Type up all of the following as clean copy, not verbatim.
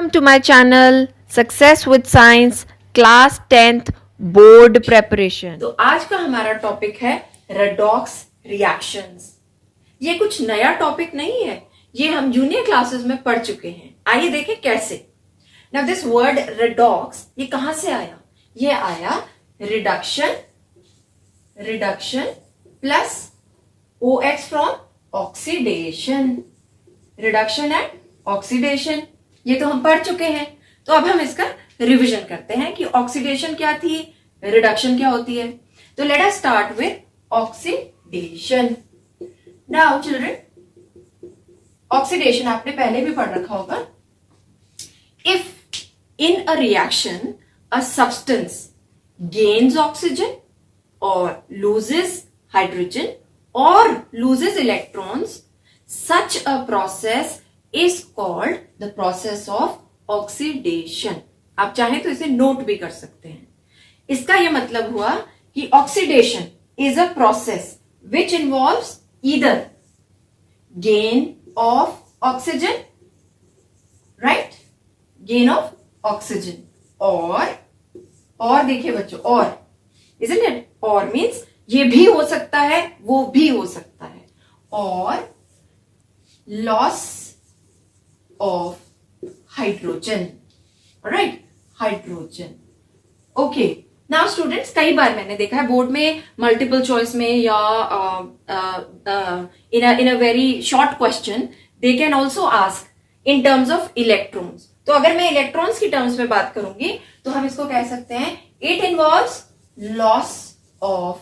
Welcome to my channel Success with Science Class 10th Board Preparation। तो आज का हमारा टॉपिक है रेडॉक्स रिएक्शंस। ये कुछ नया टॉपिक नहीं है, ये हम जूनियर क्लासेस में पढ़ चुके हैं। आइए देखें कैसे। नाउ दिस वर्ड रेडॉक्स ये कहां से आया? ये आया reduction plus OX from oxidation. Reduction and oxidation ये तो हम पढ़ चुके हैं। तो अब हम इसका रिवीजन करते हैं कि ऑक्सीडेशन क्या थी, रिडक्शन क्या होती है। तो let us start with oxidation. Now children, oxidation आपने पहले भी पढ़ रखा होगा। If in a reaction a substance gains oxygen और लूजेस हाइड्रोजन और loses electrons, such a process is called the process of oxidation। आप चाहें तो इसे नोट भी कर सकते हैं। इसका यह मतलब हुआ कि oxidation is a process which involves either gain of oxygen, right, gain of oxygen, और देखिए बच्चों, और isn't it? और means ये भी हो सकता है, वो भी हो सकता है, और loss of hydrogen, right, hydrogen. Okay, now students, कई बार मैंने देखा है बोर्ड में मल्टीपल चॉइस में या in a very short question they can also ask in terms of electrons. तो अगर मैं इलेक्ट्रॉन्स की टर्म्स में बात करूंगी तो हम इसको कह सकते हैं it involves loss of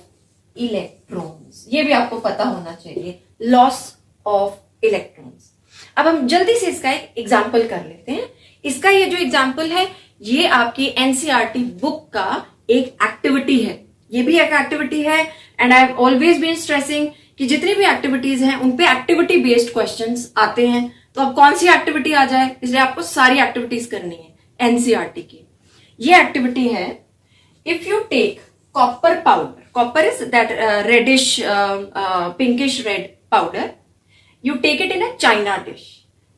electrons. ये भी आपको पता होना चाहिए, लॉस ऑफ इलेक्ट्रॉन्स। अब हम जल्दी से इसका एक एग्जाम्पल कर लेते हैं। इसका ये जो एग्जाम्पल है ये आपकी एनसीईआरटी बुक का एक एक्टिविटी है। ये भी एक एक्टिविटी है and I have always been stressing कि जितनी भी एक्टिविटीज हैं उन पे एक्टिविटी बेस्ड क्वेश्चंस आते हैं। तो अब कौन सी एक्टिविटी आ जाए, इसलिए आपको सारी एक्टिविटीज करनी है एनसीईआरटी की। ये एक्टिविटी है, if you take copper powder, copper is that reddish pinkish red powder, you take it in a china dish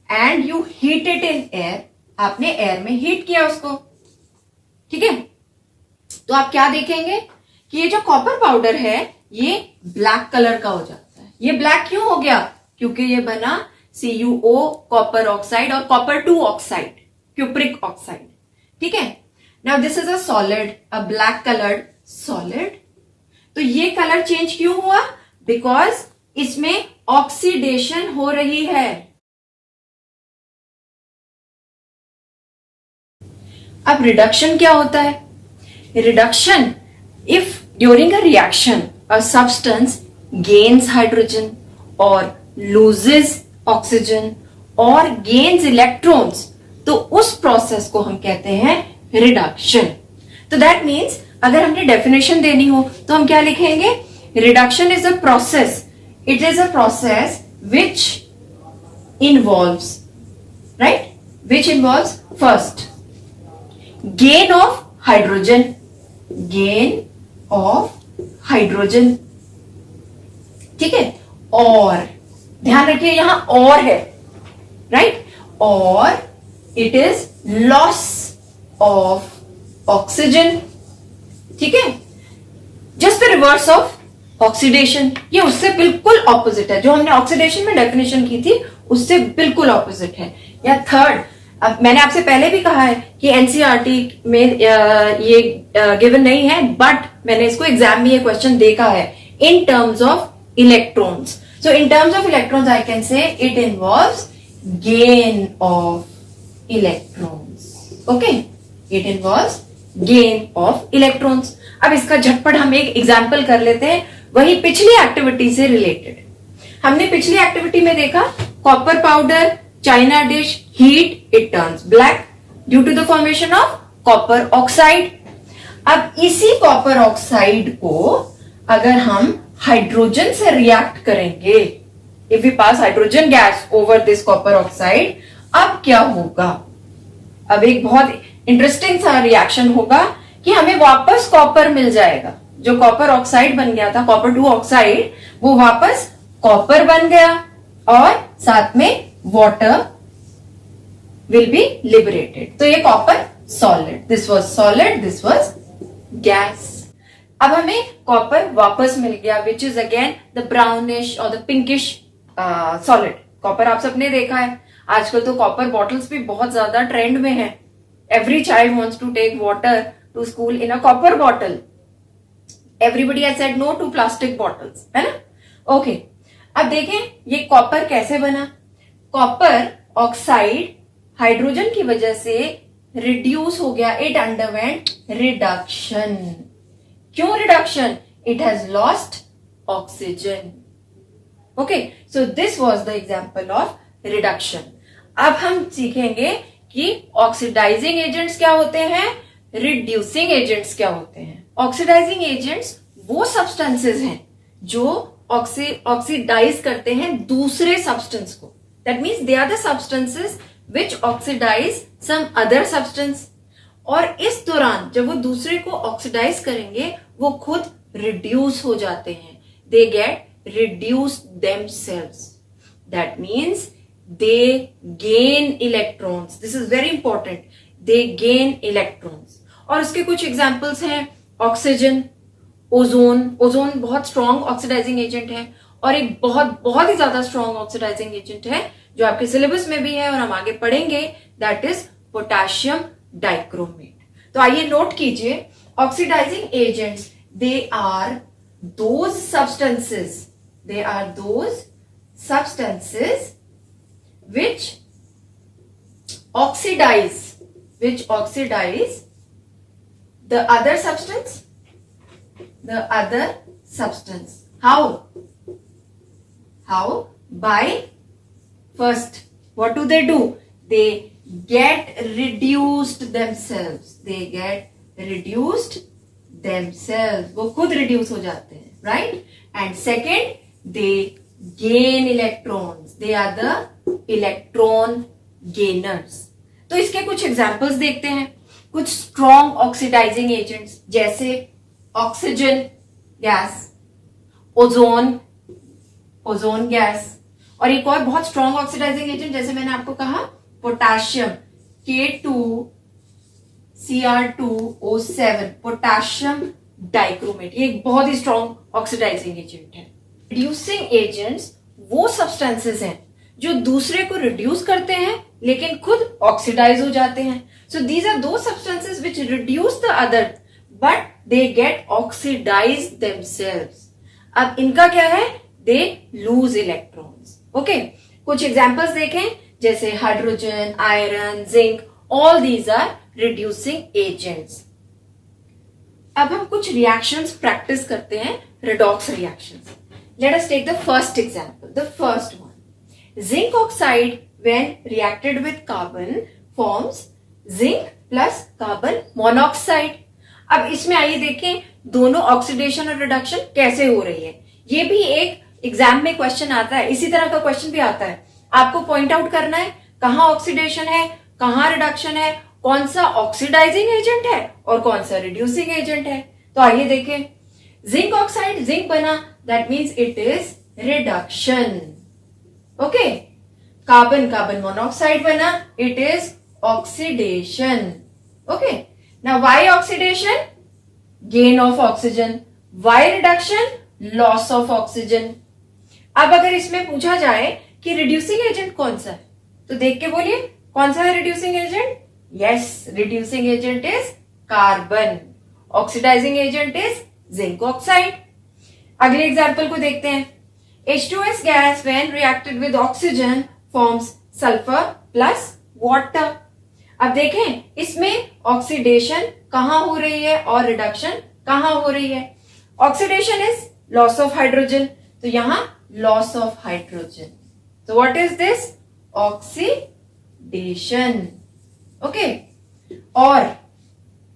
and you heat it in air। आपने एयर में हीट किया उसको, ठीक है। तो आप क्या देखेंगे कि ये जो कॉपर पाउडर है ये ब्लैक कलर का हो जाता है। ये ब्लैक क्यों हो गया? क्योंकि ये बना CuO कॉपर ऑक्साइड और कॉपर 2 ऑक्साइड, क्यूप्रिक ऑक्साइड, ठीक है। Now this is a solid, a black coloured solid. तो ये कलर चेंज क्यों हुआ? बिकॉज इसमें ऑक्सीडेशन हो रही है। अब रिडक्शन क्या होता है? Reduction, if during a reaction a substance gains hydrogen और लूजेस ऑक्सीजन और गेन्स इलेक्ट्रॉन्स, तो उस प्रोसेस को हम कहते हैं रिडक्शन। तो दैट मीन्स अगर हमने डेफिनेशन देनी हो तो हम क्या लिखेंगे? Reduction is a process, it is a process which involves, right, which involves first gain of hydrogen, gain of hydrogen, ठीक है। और ध्यान रखिए यहां और है, राइट, और it is loss of oxygen, ठीक है। Just the reverse of oxidation, ये उससे बिल्कुल ऑपोजिट है। जो हमने ऑक्सीडेशन में डेफिनेशन की थी उससे बिल्कुल ऑपोजिट है। या थर्ड, अब मैंने आपसे पहले भी कहा है कि एनसीईआरटी में ये गिवन नहीं है, बट मैंने इसको एग्जाम में ये क्वेश्चन देखा है इन terms of electrons. So in terms of electrons I can say it involves gain of electrons, okay, it involves gain of electrons. अब इसका झटपट हम एक एग्जाम्पल कर लेते हैं, वही पिछली एक्टिविटी से रिलेटेड। हमने पिछली एक्टिविटी में देखा copper powder, china dish, heat, it turns black due to the formation of copper oxide. अब इसी कॉपर ऑक्साइड को अगर हम हाइड्रोजन से रिएक्ट करेंगे, if we pass hydrogen gas over this copper oxide, अब क्या होगा? अब एक बहुत इंटरेस्टिंग सा रिएक्शन होगा कि हमें वापस कॉपर मिल जाएगा। जो कॉपर ऑक्साइड बन गया था, कॉपर 2 ऑक्साइड, वो वापस कॉपर बन गया और साथ में वाटर will be liberated. तो ये copper solid, this was solid, this was gas. अब हमें कॉपर वापस मिल गया which is again the brownish और द पिंकिश सॉलिड. कॉपर आप सबने देखा है, आजकल तो कॉपर बॉटल्स भी बहुत ज्यादा ट्रेंड में है. Every child wants to take water to school in a copper bottle. Everybody has said no to plastic bottles, है ना. ओके, अब देखें ये कॉपर कैसे बना. कॉपर ऑक्साइड हाइड्रोजन की वजह से रिड्यूस हो गया. It underwent reduction. क्यों reduction? It has lost oxygen. Okay, so this was the example of reduction. अब हम सीखेंगे कि ऑक्सीडाइजिंग एजेंट्स क्या होते हैं, रिड्यूसिंग एजेंट्स क्या होते हैं. ऑक्सीडाइजिंग एजेंट्स वो सब्सटेंसेस हैं जो ऑक्सीडाइज करते हैं दूसरे सब्सटेंस को. That means they are the substances which oxidise some other substance. और इस दौरान जब वो दूसरे को ऑक्सीडाइज करेंगे वो खुद रिड्यूस हो जाते हैं. They get reduce themselves. That means they gain electrons. This is very important. They gain electrons. और उसके कुछ एग्जाम्पल्स हैं ऑक्सीजन, ओजोन. ओजोन बहुत स्ट्रॉन्ग ऑक्सीडाइजिंग एजेंट है और एक बहुत ही ज्यादा स्ट्रॉन्ग ऑक्सीडाइजिंग एजेंट है जो आपके सिलेबस में भी है और हम आगे पढ़ेंगे. That is potassium dichromate. तो आइए नोट कीजिए, oxidising agents they are those substances which oxidize the other substance. How? By first, what do? They get reduced themselves. वो खुद reduce हो जाते हैं, right? And second, they gain electrons. They are the electron gainers. तो इसके कुछ examples देखते हैं. कुछ स्ट्रॉन्ग ऑक्सीडाइजिंग एजेंट्स जैसे ऑक्सीजन गैस, ओजोन गैस, और एक और बहुत स्ट्रॉन्ग ऑक्सीडाइजिंग एजेंट जैसे मैंने आपको कहा पोटेशियम K2Cr2O7, पोटेशियम डाइक्रोमेट. ये एक बहुत ही स्ट्रॉन्ग ऑक्सीडाइजिंग एजेंट है. रिड्यूसिंग एजेंट्स वो सब्सटेंसेस हैं जो दूसरे को रिड्यूस करते हैं लेकिन खुद ऑक्सीडाइज हो जाते हैं. सो दीज आर दो substances which reduce the other but they get oxidise themselves. अब इनका क्या है, दे लूज इलेक्ट्रॉन्स. ओके, कुछ एग्जांपल्स देखें जैसे hydrogen, iron, zinc. All these are reducing agents. अब हम कुछ रिएक्शंस प्रैक्टिस करते हैं, redox reactions. Let us take the first example, the first one. Zinc oxide when reacted with carbon forms zinc plus carbon monoxide. अब इसमें आइए देखें दोनों ऑक्सीडेशन और रिडक्शन कैसे हो रही है. ये भी एक एग्जाम में क्वेश्चन आता है, इसी तरह का क्वेश्चन भी आता है. आपको पॉइंट आउट करना है कहां ऑक्सीडेशन है, कहां रिडक्शन है, कौन सा ऑक्सीडाइजिंग एजेंट है और कौन सा रिड्यूसिंग एजेंट है. तो आइए देखें. जिंक ऑक्साइड, जिंक बना, that means it is reduction. Okay, carbon monoxide बना, it is oxidation. Okay, now why oxidation? Gain of oxygen. Why reduction? Loss of oxygen. अब अगर इसमें पूछा जाए कि रिड्यूसिंग एजेंट कौन सा है तो देख के बोलिए कौन सा है reducing agent. Yes, reducing agent is carbon. Oxidising agent is zinc oxide. अगले एग्जाम्पल को देखते हैं. H2S gas when reacted with oxygen forms sulfur plus water. अब देखें इसमें ऑक्सीडेशन कहां हो रही है और रिडक्शन कहां हो रही है. Oxidation is loss of hydrogen, तो यहां लॉस ऑफ हाइड्रोजन. तो what is this? Oxidation. Okay, और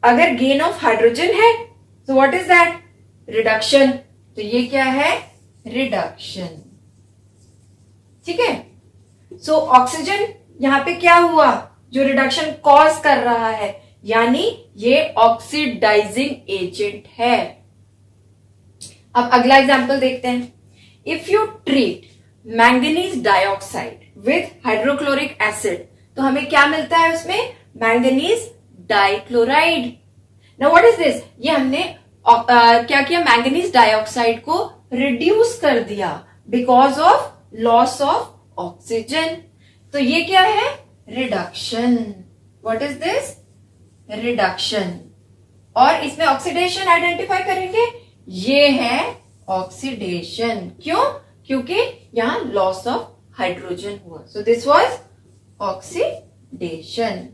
अगर गेन ऑफ हाइड्रोजन है तो व्हाट इज दैट? रिडक्शन. तो ये क्या है? रिडक्शन. ठीक है. सो ऑक्सीजन यहां पे क्या हुआ जो रिडक्शन कॉज कर रहा है, यानी ये ऑक्सीडाइजिंग एजेंट है. अब अगला एग्जांपल देखते हैं. If you treat manganese dioxide with hydrochloric acid तो हमें क्या मिलता है उसमें? Manganese dichloride. Now what is this? ये हमने क्या किया? मैंगनीज डाइऑक्साइड को रिड्यूस कर दिया because of loss of oxygen. तो ये क्या है? Reduction. What is this? Reduction. और इसमें ऑक्सीडेशन आइडेंटिफाई करेंगे, ये है ऑक्सीडेशन। क्यों? क्योंकि यहां लॉस ऑफ हाइड्रोजन हुआ। सो दिस वाज ऑक्सीडेशन।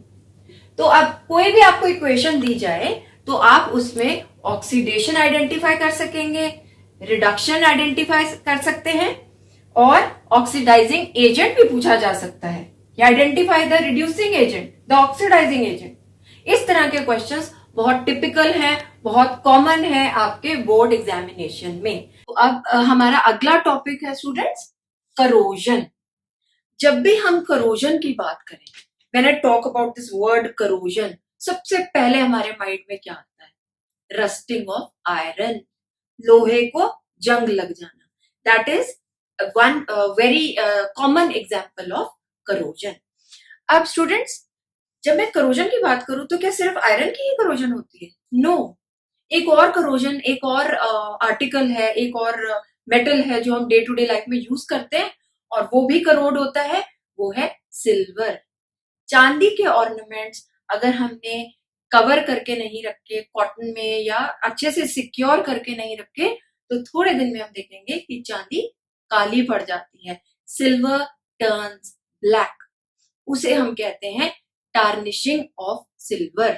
तो अब कोई भी आपको इक्वेशन दी जाए तो आप उसमें ऑक्सीडेशन आइडेंटिफाई कर सकेंगे, रिडक्शन आइडेंटिफाई कर सकते हैं, और ऑक्सीडाइजिंग एजेंट भी पूछा जा सकता है। Identify the reducing agent, the oxidising agent. इस तरह के क्वेश्चंस बहुत टिपिकल हैं, बहुत कॉमन है आपके बोर्ड एग्जामिनेशन में। तो अब हमारा अगला टॉपिक है स्टूडेंट्स, करोजन। जब भी हम करोजन की बात करें, when I talk about this word corrosion, सबसे पहले हमारे माइंड में क्या आता है? रस्टिंग ऑफ आयरन, लोहे को जंग लग जाना। That is one very common example of corrosion. अब स्टूडेंट्स, जब मैं करोजन की बात करूं तो क्या सिर्फ आयरन की ही करोजन होती है? नो। एक और करोजन, एक और आर्टिकल है, एक और मेटल है जो हम डे टू डे लाइफ में यूज करते हैं और वो भी करोड होता है, वो है सिल्वर। चांदी के ऑर्नामेंट्स अगर हमने कवर करके नहीं रखे कॉटन में या अच्छे से सिक्योर करके नहीं रखे तो थोड़े दिन में हम देखेंगे कि चांदी काली पड़ जाती है। सिल्वर टर्न्स ब्लैक, उसे हम कहते हैं टार्निशिंग ऑफ सिल्वर।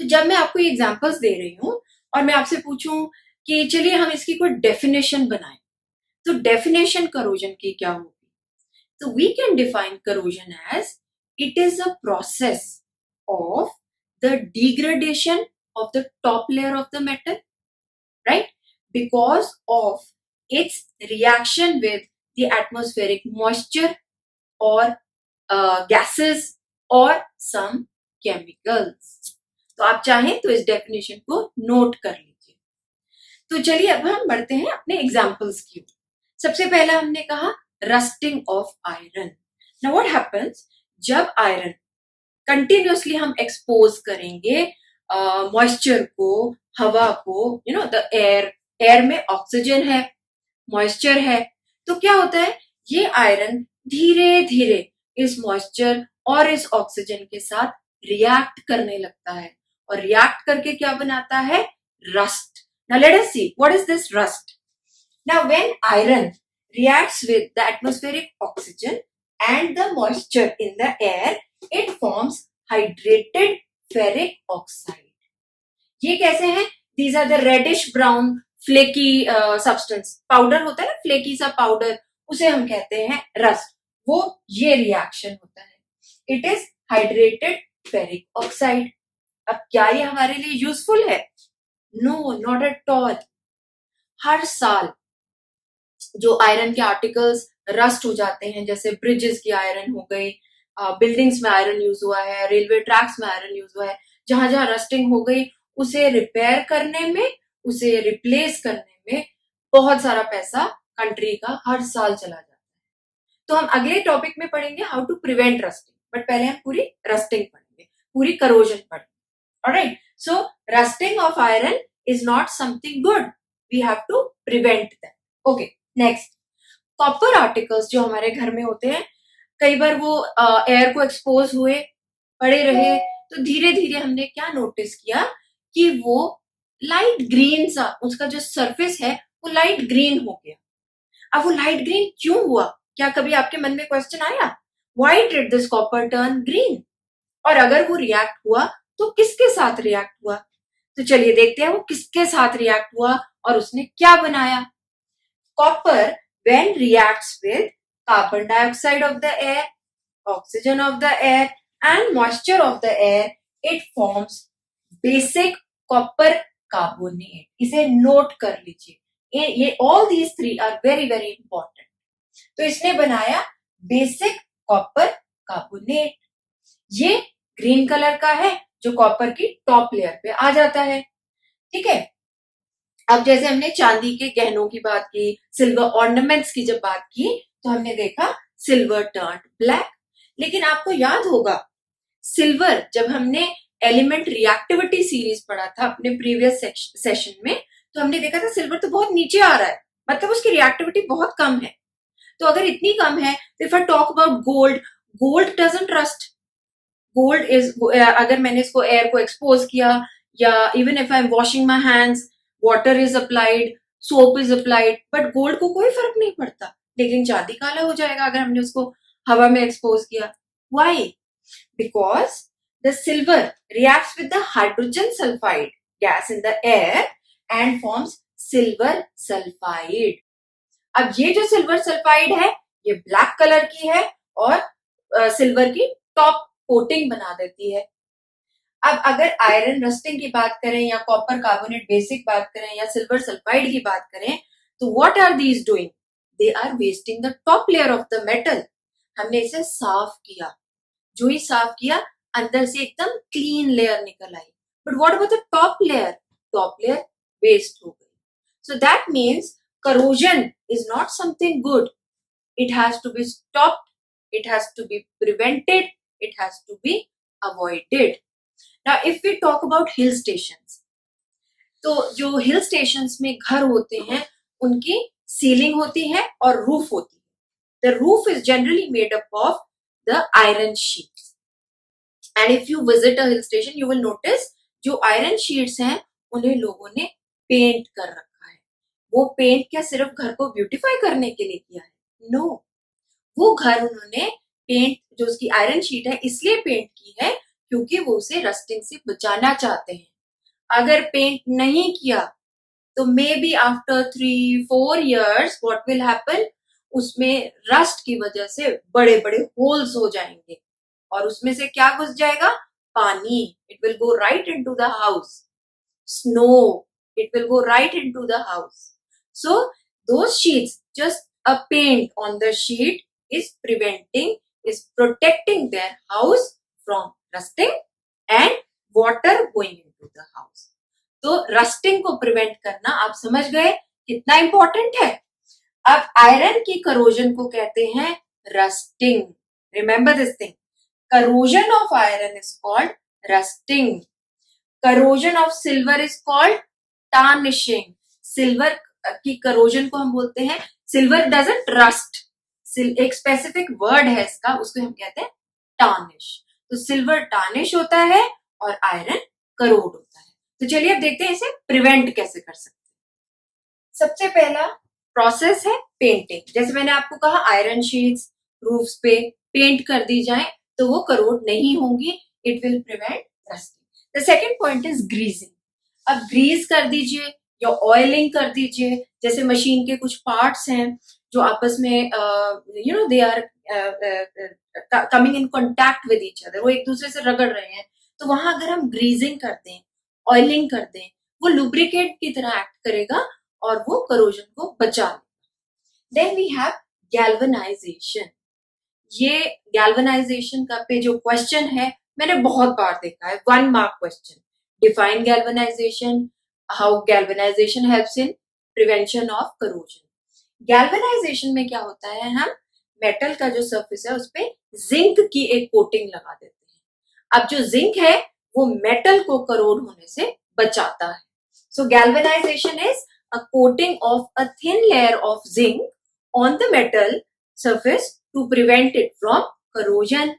तो जब मैं आपको ये एग्जांपल्स दे रही हूं और मैं आपसे पूछूं कि चलिए हम इसकी कोई डेफिनेशन बनाएं, तो डेफिनेशन करोजन की क्या होगी? So we can define corrosion as it is a process of the degradation of the top layer of the metal, right? Because of its reaction with the atmospheric moisture or gases or some chemicals. तो आप चाहें तो इस definition को note कर लीजिए। तो चलिए अब हम बढ़ते हैं अपने एग्जाम्पल्स की ओर। सबसे पहला हमने कहा rusting of iron. Now what happens, जब आयरन कंटिन्यूअसली हम एक्सपोज करेंगे मॉइस्चर को, हवा को, you know the air, air में ऑक्सीजन है, मॉइस्चर है, तो क्या होता है? ये आयरन धीरे धीरे इस मॉइस्चर और इस ऑक्सीजन के साथ रिएक्ट करने लगता है और रिएक्ट करके क्या बनाता है? Rust. Now let us see what is this rust. Now when iron reacts with the atmospheric oxygen and the moisture in the air, it forms hydrated ferric oxide. ये कैसे है? These are the reddish brown flaky substance. Powder होता है ना, flaky सा powder, उसे हम कहते हैं रस्ट। वो ये रिएक्शन होता है। It is hydrated ferric oxide. अब क्या ये हमारे लिए यूजफुल है? No, not at all. हर साल जो आयरन के आर्टिकल्स रस्ट हो जाते हैं, जैसे ब्रिजेस की आयरन हो गई, बिल्डिंग्स में आयरन यूज हुआ है, रेलवे ट्रैक्स में आयरन यूज हुआ है, जहां जहां रस्टिंग हो गई उसे रिपेयर करने में, उसे रिप्लेस करने में बहुत सारा पैसा कंट्री का हर साल चला जाता है। तो हम अगले टॉपिक में पढ़ेंगे how to prevent rusting, but पहले हम पूरी रस्टिंग पढ़ेंगे, पूरी करोजन पढ़ेंगे। Alright, so rusting of iron is not something good, we have to prevent that. Okay, next, copper articles जो हमारे घर में होते हैं, कई बार वो एयर को एक्सपोज हुए, पड़े रहे, तो धीरे धीरे हमने क्या नोटिस किया कि वो लाइट ग्रीन सा, उसका जो सरफेस है वो लाइट ग्रीन हो गया। अब वो लाइट ग्रीन क्यों हुआ? क्या कभी आपके मन में क्वेश्चन आया, why did this copper turn green? और अगर वो रिएक्ट हुआ तो किसके साथ रिएक्ट हुआ? तो चलिए देखते हैं वो किसके साथ रिएक्ट हुआ और उसने क्या बनाया। Copper, when reacts with carbon dioxide of the air, oxygen of the air, and moisture of the air, it forms basic copper carbonate. इसे नोट कर लीजिए, ये all these three are very very important. तो इसने बनाया basic copper carbonate. ये green colour का है जो कॉपर की टॉप लेयर पे आ जाता है। ठीक है, अब जैसे हमने चांदी के गहनों की बात की, सिल्वर ऑर्नामेंट्स की जब बात की, तो हमने देखा सिल्वर टर्न ब्लैक। लेकिन आपको याद होगा सिल्वर, जब हमने एलिमेंट रिएक्टिविटी सीरीज पढ़ा था अपने प्रीवियस सेशन में, तो हमने देखा था सिल्वर तो बहुत नीचे आ रहा है, मतलब उसकी रिएक्टिविटी बहुत कम है। तो अगर इतनी कम है, तो if I talk about gold, gold doesn't rust. Gold is, अगर मैंने इसको एयर को एक्सपोज किया, या even if I am washing my hands, water is applied, soap is applied, but gold को कोई फर्क नहीं पड़ता। लेकिन चांदी काला हो जाएगा अगर हमने उसको हवा में एक्सपोज किया। Why? Because the silver reacts with the hydrogen sulfide gas in the air and forms silver sulfide. अब ये जो सिल्वर सल्फाइड है, ये ब्लैक कलर की है और सिल्वर की टॉप कोटिंग बना देती है। अब अगर आयरन रस्टिंग की बात करें, या कॉपर कार्बोनेट बेसिक बात करें, या सिल्वर सल्फाइड की बात करें, तो what are these doing? They are wasting the top layer of the metal. हमने इसे साफ किया, जो ही साफ किया अंदर से एकदम क्लीन लेयर निकल आई, but what about the top layer? Top layer waste हो गई। So that means corrosion is not something good. It has to be stopped, it has to be prevented, it has to be avoided. Now if we talk about hill stations, तो जो hill stations में घर होते हैं उनकी ceiling होती है और रूफ होती है। The roof is generally made up of the iron sheets, and if you visit a hill station you will notice जो आयरन शीट्स हैं उन्हें लोगों ने पेंट कर रखा है। वो पेंट क्या सिर्फ घर को ब्यूटीफाई करने के लिए किया है? नो, वो घर उन्होंने पेंट, जो उसकी आयरन शीट है, इसलिए पेंट की है क्योंकि वो उसे रस्टिंग से बचाना चाहते हैं। अगर पेंट नहीं किया तो may be after 3-4 years what will happen, उसमें रस्ट की वजह से बड़े बड़े होल्स हो जाएंगे और उसमें से क्या घुस जाएगा? पानी। It will go right into the house. Snow, it will go right into the house. So those sheets, just a paint on the sheet is protecting their house from rusting and water going into the house. तो rusting को prevent करना आप समझ गए कितना important है। अब iron की करोजन को कहते हैं rusting. Remember this thing, corrosion of iron is called rusting, corrosion of silver is called tarnishing. Silver की करोजन को हम बोलते हैं, सिल्वर डजंट रस्ट, एक स्पेसिफिक वर्ड है इसका, उसको हम कहते हैं टार्निश। तो सिल्वर टार्निश होता है और आयरन करोड होता है। तो चलिए अब देखते हैं इसे प्रिवेंट कैसे कर सकते हैं। सबसे पहला प्रोसेस है पेंटिंग। जैसे मैंने आपको कहा आयरन शीट्स रूफ्स पे पेंट कर दी जाए तो वो करोड नहीं होंगी, it will prevent rusting. The second point is greasing. अब ग्रीस कर दीजिए या ऑयलिंग कर दीजिए। जैसे मशीन के कुछ पार्ट्स हैं जो आपस में they are coming in contact with each other, वो एक दूसरे से रगड़ रहे हैं, तो वहां अगर हम ग्रीजिंग कर दें, ऑयलिंग कर दें, वो लुब्रिकेट की तरह एक्ट करेगा और वो करोजन को बचा लेगा। Then we have galvanisation. ये गैल्वेनाइजेशन का पे जो क्वेश्चन है मैंने बहुत बार देखा है, 1 mark question. Define galvanization, how galvanization helps in prevention of corrosion. Galvanization में क्या होता है, हम मेटल का जो सरफेस है उस पे जिंक की एक कोटिंग लगा देते हैं। अब जो जिंक है वो मेटल को करोड होने से बचाता है। So galvanization is a coating of a thin layer of zinc on the metal surface to prevent it from corrosion.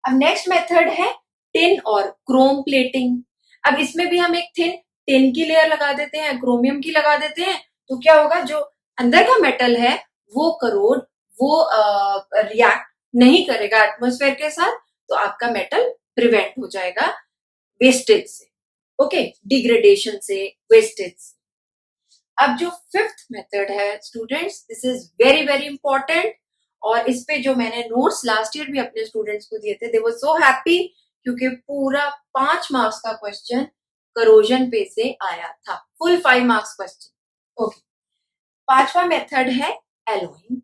अब नेक्स्ट मेथड है टिन और क्रोम प्लेटिंग। अब इसमें भी हम एक टिन की लेयर लगा देते हैं, क्रोमियम की लगा देते हैं, तो क्या होगा, जो अंदर का मेटल है वो करोड, वो रिएक्ट नहीं करेगा एटमॉस्फेयर के साथ, तो आपका मेटल प्रिवेंट हो जाएगा वेस्टेज से, ओके, डिग्रेडेशन से, वेस्टेज से। अब जो फिफ्थ मेथड है students, this is very very important, और इस पे जो मैंने नोट्स लास्ट ईयर भी अपने स्टूडेंट्स को दिए थे, दे वर सो हैप्पी क्योंकि पूरा 5 मार्क्स का क्वेश्चन करोजन पे से आया था, फुल 5 मार्क्स क्वेश्चन। ओके, पांचवा मेथड है alloying.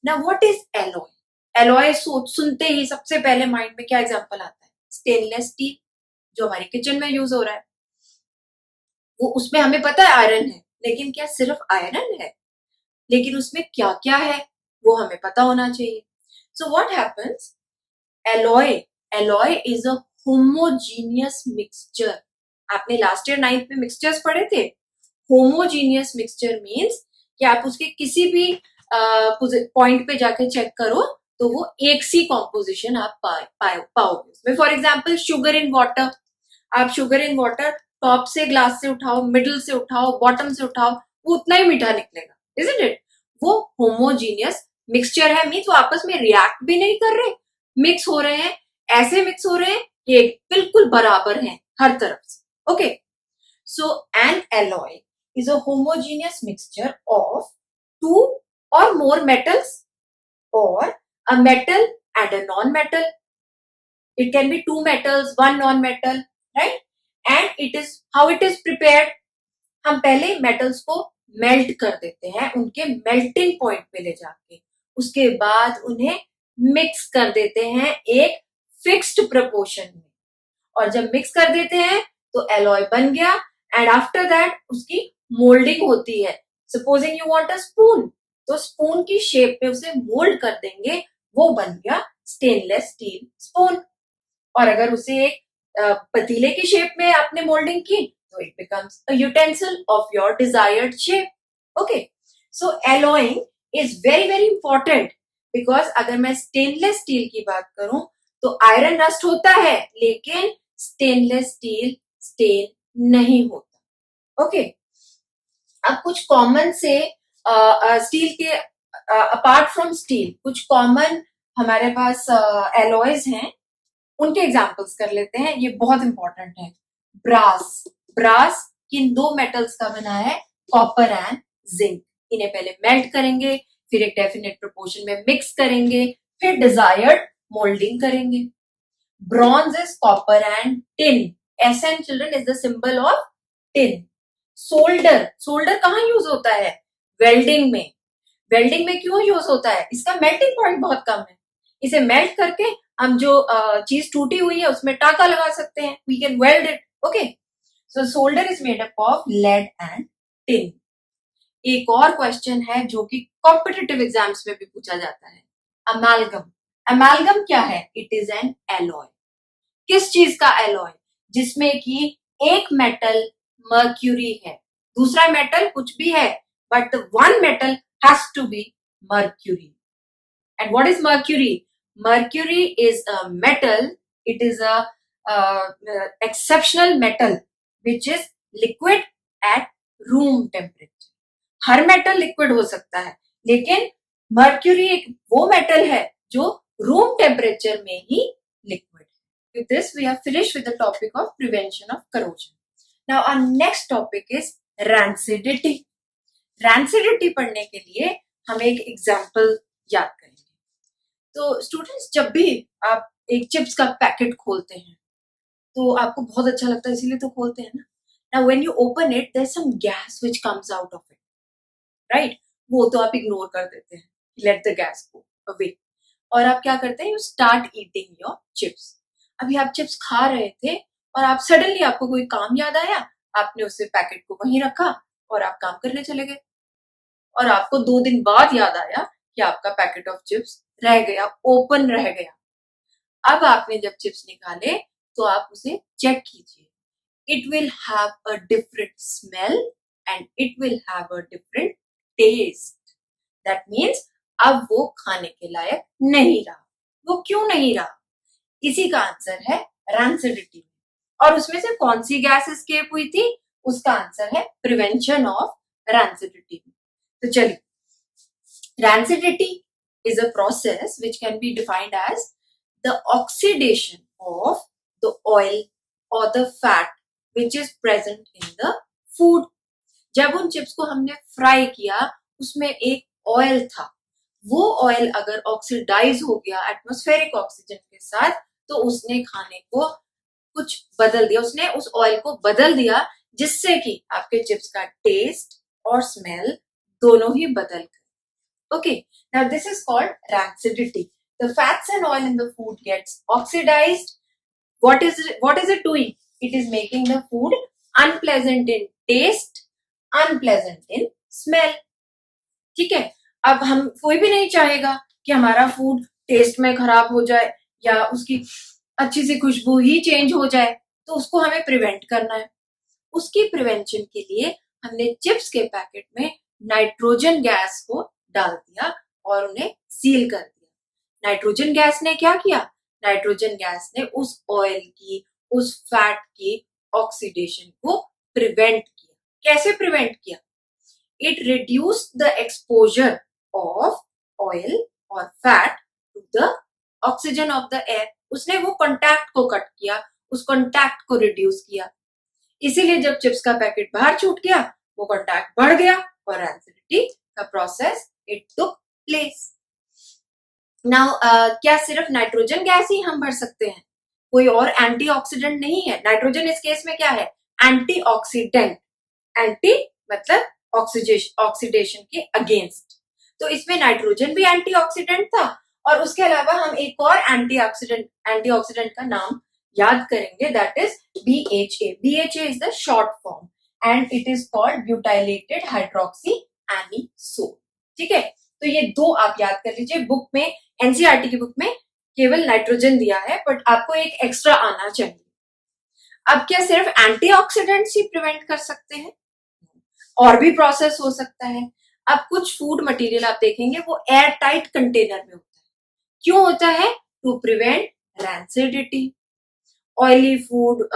Now what is alloy? Alloy सुनते ही सबसे पहले माइंड में क्या एग्जांपल आता है? स्टेनलेस स्टील, जो हमारे किचन में यूज हो रहा है, वो उसमें हमें पता है आयरन है, लेकिन क्या सिर्फ आयरन है? लेकिन उसमें क्या क्या है वो हमें पता होना चाहिए। So what happens, alloy is a homogeneous mixture. आपने लास्ट ईयर 9th में मिक्सचर्स पढ़े थे. होमोजीनियस मिक्सचर मीन्स कि आप उसके किसी भी पॉइंट पे जाके चेक करो तो वो एक सी कॉम्पोजिशन आप पाओगे उसमें. For example sugar in water. आप शुगर इन वाटर टॉप से ग्लास से उठाओ, मिडिल से उठाओ, बॉटम से उठाओ, वो उतना ही मीठा निकलेगा. Isn't it? वो होमोजीनियस मिक्सचर है. मीन्स वो आपस में रिएक्ट भी नहीं कर रहे, मिक्स हो रहे हैं, ऐसे मिक्स हो रहे हैं कि बिल्कुल बराबर हैं हर तरफ से. Okay, so N alloy is a homogeneous mixture of two or more metals or a metal and a non-metal. It can be two metals, one non-metal, right? And it is how it is prepared. हम पहले metals को melt कर देते हैं उनके melting point पे ले जाके, उसके बाद उन्हें मिक्स कर देते हैं एक फिक्स्ड प्रोपोर्शन में. और जब मिक्स कर देते हैं तो एलॉय बन गया. एंड आफ्टर दैट उसकी मोल्डिंग होती है. Supposing you want a spoon, तो स्पून की शेप में उसे मोल्ड कर देंगे, वो बन गया स्टेनलेस स्टील स्पून. और अगर उसे एक पतीले की शेप में आपने मोल्डिंग की तो it becomes a utensil of your desired shape. Okay, so alloying is very very important because अगर मैं स्टेनलेस स्टील की बात करूं तो आयरन रस्ट होता है लेकिन स्टेनलेस स्टील स्टेन नहीं होता. ओके, अब कुछ कॉमन से स्टील के अपार्ट फ्रॉम स्टील कुछ कॉमन हमारे पास एलॉयज हैं, उनके एग्जांपल्स कर लेते हैं. ये बहुत इंपॉर्टेंट है. ब्रास. ब्रास किन दो मेटल्स का बना है? Copper and zinc. इन्हें पहले मेल्ट करेंगे, फिर एक डेफिनेट प्रोपोर्शन में मिक्स करेंगे, फिर डिजायर्ड मोल्डिंग करेंगे. Bronze is copper and tin. Sn children is the symbol of tin. Solder. Solder कहाँ यूज होता है? वेल्डिंग में. वेल्डिंग में क्यों यूज होता है? इसका मेल्टिंग पॉइंट बहुत कम है. इसे मेल्ट करके हम जो चीज टूटी हुई है उसमें टाका लगा सकते हैं. We can weld it. Okay, so solder is made up of lead and tin. एक और क्वेश्चन है जो कि कॉम्पिटिटिव एग्जाम्स में भी पूछा जाता है. अमालगम. अमालगम क्या है? It is an alloy. किस चीज का एलॉय? जिसमें कि एक मेटल मर्क्यूरी है, दूसरा मेटल कुछ भी है, but the one metal has to be mercury. And what is mercury? Mercury is a metal. It is a exceptional metal which is liquid at room temperature. Her metal liquid हो सकता है लेकिन mercury एक वो metal है जो room temperature में ही liquid है. With this we have finished with the topic of prevention of corrosion. Now our next topic is rancidity. Rancidity पढ़ने के लिए हम एक एग्जाम्पल याद करेंगे. तो स्टूडेंट्स, जब भी आप एक चिप्स का पैकेट खोलते हैं तो आपको बहुत अच्छा लगता है इसीलिए तो खोलते हैं ना. Now when you open it there is some gas which comes out of it, right? वो तो आप इग्नोर कर देते हैं, let the gas go away, और आप क्या करते हैं? You start eating your chips. अभी आप चिप्स खा रहे थे और आप सडनली आपको कोई काम याद आया, आपने उसे पैकेट को वहीं रखा और आप काम करने चले गए. और आपको 2 दिन बाद याद आया कि आपका पैकेट ऑफ चिप्स रह गया, ओपन रह गया. अब आपने जब चिप्स निकाले तो आप उसे चेक कीजिए. It will have a different smell and it will have a different taste. That means अब वो खाने के लायक नहीं रहा. वो क्यों नहीं रहा? इसी का आंसर है रैंसिडिटी. और उसमें से कौन सी गैस एस्केप हुई थी? उसका आंसर है प्रिवेंशन ऑफ रैंसिडिटी. तो चलिए, rancidity is a process which can be defined as the oxidation of the oil or the fat which is present in the food. जब उन चिप्स को हमने फ्राई किया उसमें एक ऑयल था, वो ऑयल अगर ऑक्सीडाइज हो गया एटमॉस्फेरिक ऑक्सीजन के साथ तो उसने खाने को कुछ बदल दिया, उसने उस ऑयल को बदल दिया जिससे कि आपके चिप्स का टेस्ट और स्मेल दोनों ही बदल गए. Okay, now this is called rancidity. The fats and oil in the food gets oxidized. What is it doing? It is making the food unpleasant in taste, unpleasant in smell. ठीक है, अब हम कोई भी नहीं चाहेगा कि हमारा फूड टेस्ट में खराब हो जाए या उसकी अच्छी सी खुशबू ही चेंज हो जाए, तो उसको हमें प्रिवेंट करना है। उसकी प्रिवेंशन के लिए हमने चिप्स के पैकेट में नाइट्रोजन गैस को डाल दिया और उन्हें सील कर दिया। नाइट्रोजन गैस ने क्या किया? नाइट्रोजन गैस ने उस ऑयल की, उस फैट की ऑक्सीडेशन को प्रिवेंट किया। कैसे प्रिवेंट किया? It reduced the exposure of oil और fat to the oxygen of the air. उसने वो कॉन्टैक्ट को कट किया, उस कॉन्टैक्ट को रिड्यूस किया। इसीलिए जब चिप्स का पैकेट बाहर छूट गया, वो कॉन्टैक्ट बढ़ गया और रैंसिडिटी का process it took place. Now क्या सिर्फ नाइट्रोजन गैस ही हम भर सकते हैं? कोई और एंटीऑक्सीडेंट नहीं है। नाइट्रोजन इस केस में क्या है? एंटीऑक्सीडेंट। एंटी मतलब ऑक्सीडेशन के अगेंस्ट। तो इसमें नाइट्रोजन भी एंटीऑक्सीडेंट था और उसके अलावा हम एक और एंटीऑक्सीडेंट का नाम याद करेंगे, that is BHA. BHA is the short form and it is called butylated hydroxyanisole. ठीक है, तो ये दो आप याद कर लीजिए। बुक में, एनसीईआरटी की बुक में केवल नाइट्रोजन दिया है, बट आपको एक एक्स्ट्रा आना चाहिए। अब क्या सिर्फ एंटीऑक्सीडेंट्स ही प्रिवेंट कर सकते हैं? और भी प्रोसेस हो सकता है। अब कुछ फूड मटेरियल आप देखेंगे वो एयर टाइट कंटेनर में होता है। क्यों होता है? To prevent rancidity. Oily food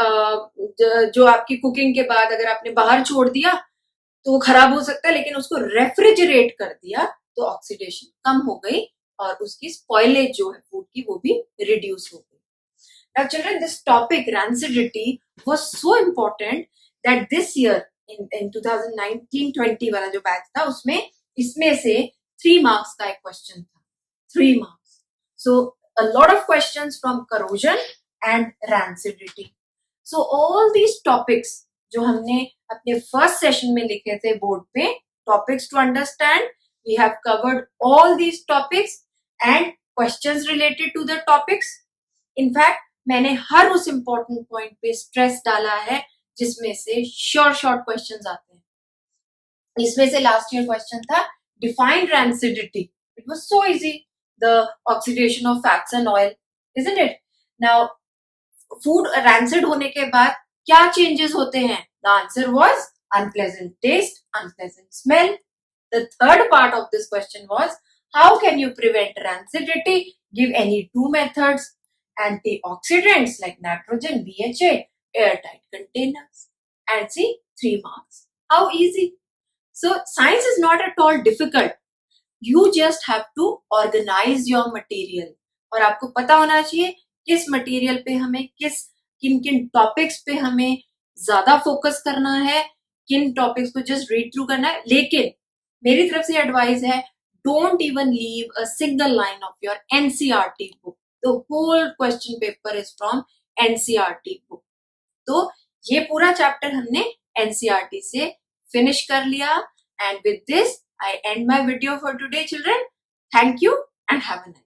जो आपकी कुकिंग के बाद अगर आपने बाहर छोड़ दिया तो वो खराब हो सकता है, लेकिन उसको रेफ्रिजरेट कर दिया तो ऑक्सीडेशन कम हो गई और उसकी स्पॉइलेज जो है फूड की वो भी रिड्यूस हो गई। Now children, this topic rancidity was so important that this year in 2019-20 वाला जो बैच था उसमें इसमें से 3 मार्क्स का एक क्वेश्चन था। 3 marks. So a lot of questions from corrosion and rancidity. So all these topics जो हमने अपने फर्स्ट सेशन में लिखे थे बोर्ड पे, topics to understand, we have covered all these topics and questions related to the topics. In fact मैंने हर उस इंपॉर्टेंट पॉइंट पे स्ट्रेस डाला है जिसमें से शॉर्ट क्वेश्चंस आते हैं। इसमें से लास्ट ईयर क्वेश्चन था define rancidity. It was so easy, the oxidation of fats and oil, isn't it? Now food rancid होने के बाद क्या चेंजेस होते हैं? The answer was unpleasant taste, unpleasant smell. The third part of this question was how can you prevent rancidity? Give any 2 methods. Antioxidants like nitrogen, BHA, airtight containers, and see 3 marks. How easy! So science is not at all difficult. You just have to organize your material. और आपको पता होना चाहिए किस material पे हमें किन किन टॉपिक्स पे हमें ज्यादा फोकस करना है, किन टॉपिक्स को जस्ट रीड थ्रू करना है। लेकिन मेरी तरफ से एडवाइस है, don't even leave a single line of your NCERT book. The whole question paper is from NCERT book. तो ये पूरा चैप्टर हमने NCERT से फिनिश कर लिया। And with this, I end my video for today, children. Thank you and have a nice day.